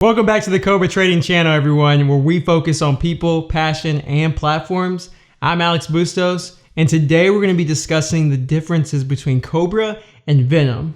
Welcome back to the Cobra Trading channel, everyone, where we focus on people, passion, and platforms. I'm Alex Bustos, and today we're going to be discussing the differences between Cobra and Venom.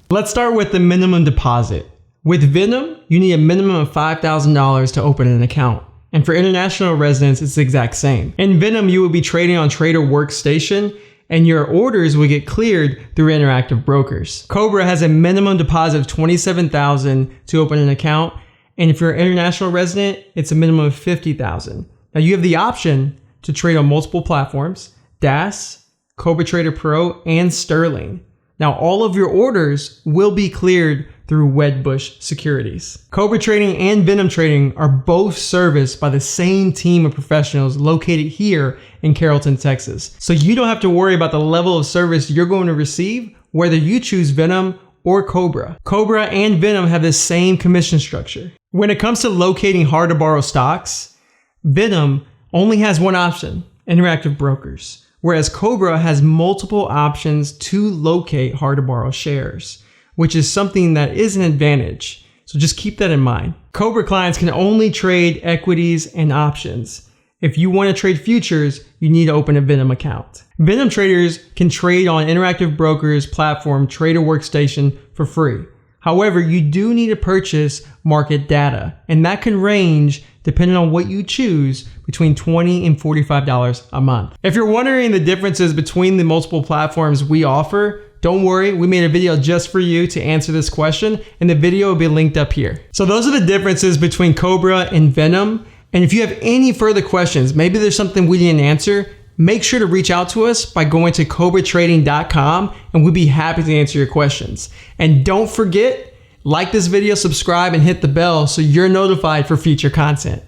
Let's start with the minimum deposit. With Venom, you need a minimum of $5,000 to open an account. And for international residents, it's the exact same. In Venom, you will be trading on Trader Workstation, and your orders will get cleared through interactive brokers. Cobra has a minimum deposit of $27,000 to open an account, and if you're an international resident, it's a minimum of $50,000. Now you have the option to trade on multiple platforms: DAS, Cobra Trader Pro, and Sterling. Now all of your orders will be cleared through Wedbush Securities. Cobra Trading and Venom Trading are both serviced by the same team of professionals located here in Carrollton, Texas. So you don't have to worry about the level of service you're going to receive, whether you choose Venom or Cobra. Cobra and Venom have the same commission structure. When it comes to locating hard to borrow stocks, Venom only has one option: interactive brokers, whereas Cobra has multiple options to locate hard to borrow shares, which is something that is an advantage. So just keep that in mind. Cobra clients can only trade equities and options. If you want to trade futures, you need to open a Venom account. Venom traders can trade on interactive brokers platform Trader Workstation for free. However, you do need to purchase market data, and that can range, depending on what you choose, between $20 and $45 a month. If you're wondering the differences between the multiple platforms we offer, don't worry, we made a video just for you to answer this question, and the video will be linked up here. So those are the differences between Cobra and Venom. And if you have any further questions, maybe there's something we didn't answer, make sure to reach out to us by going to cobratrading.com, and we'll be happy to answer your questions. And don't forget, like this video, subscribe, and hit the bell so you're notified for future content.